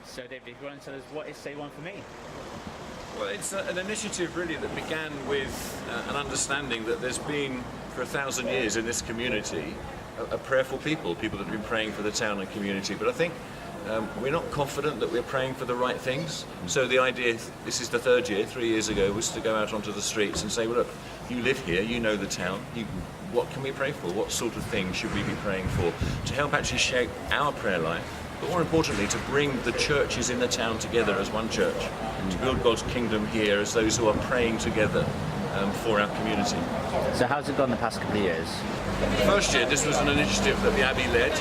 So David, if you want to tell us what is Say One for Me? Well, it's an initiative really that began with an understanding that there's been for 1,000 years in this community a prayerful people that have been praying for the town and community. But I think we're not confident that we're praying for the right things. So the idea, this is the third year, 3 years ago, was to go out onto the streets and say, well, look, you live here, you know the town, what can we pray for? What sort of things should we be praying for? To help actually shape our prayer life, but more importantly, to bring the churches in the town together as one church, to build God's kingdom here as those who are praying together for our community. So how's it gone the past couple of years? The first year, this was an initiative that the Abbey led.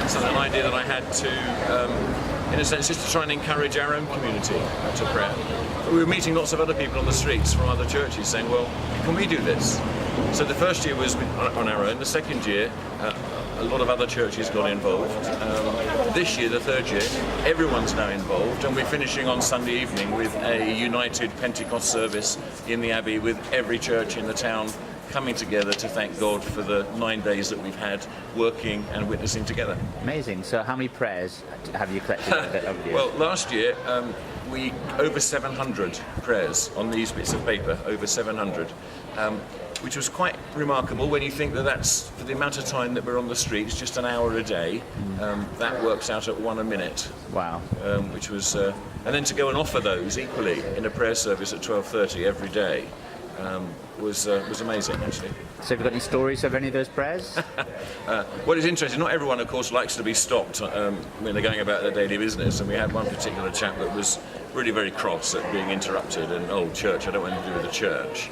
It's an idea that I had to, in a sense, just to try and encourage our own community to prayer. But we were meeting lots of other people on the streets from other churches saying, well, can we do this? So the first year was on our own. The second year, a lot of other churches got involved. This year, the third year, everyone's now involved, and we're finishing on Sunday evening with a united Pentecost service in the Abbey with every church in the town coming together to thank God for the 9 days that we've had working and witnessing together. Amazing. So how many prayers have you collected over the years? Well, last year we over 700 prayers on these bits of paper, over 700, which was quite remarkable when you think that that's, for the amount of time that we're on the streets, just an hour a day, that works out at 1 a minute. Wow. Which was, and then to go and offer those equally in a prayer service at 12:30 every day was amazing, actually. So have you got any stories of any of those prayers? What is interesting, not everyone, of course, likes to be stopped when they're going about their daily business, and we had one particular chap that was really very cross at being interrupted, and, oh, church, I don't want anything to do with the church.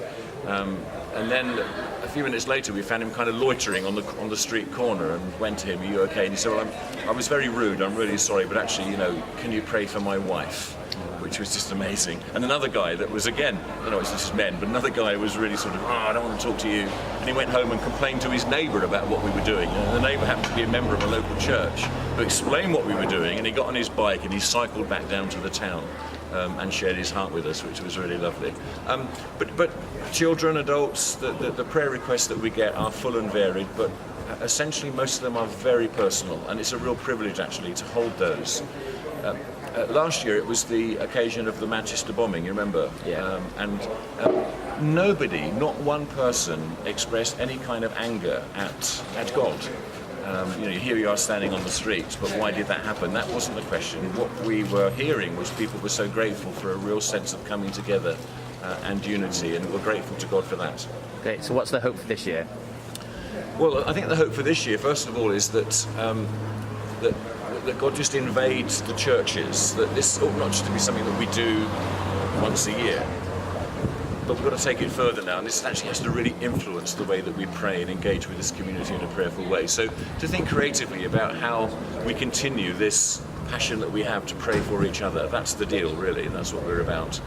And then a few minutes later, we found him kind of loitering on the street corner and went to him, are you okay? And he said, well, I was very rude, I'm really sorry, but actually, can you pray for my wife? Which was just amazing. And another guy that was, again, I don't know if this is men, but another guy was really sort of, I don't want to talk to you. And he went home and complained to his neighbour about what we were doing. And the neighbour happened to be a member of a local church who explained what we were doing, and he got on his bike and he cycled back down to the town and shared his heart with us, which was really lovely. But children, adults, the prayer requests that we get are full and varied, but essentially most of them are very personal, and it's a real privilege actually to hold those. Last year it was the occasion of the Manchester bombing, you remember? Yeah. And nobody, not one person, expressed any kind of anger at God. Here you are standing on the streets, but why did that happen? That wasn't the question. What we were hearing was people were so grateful for a real sense of coming together and unity, and we're grateful to God for that. Great. So what's the hope for this year? Well, I think the hope for this year, first of all, is that God just invades the churches, that this ought not just to be something that we do once a year, but we've got to take it further now, and this actually has to really influence the way that we pray and engage with this community in a prayerful way. So to think creatively about how we continue this passion that we have to pray for each other, that's the deal really, that's what we're about.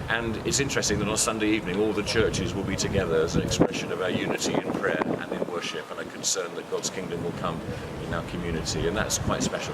And it's interesting that on Sunday evening all the churches will be together as an expression of our unity in prayer and in worship, and a concern that God's kingdom will come in our community, and that's quite special.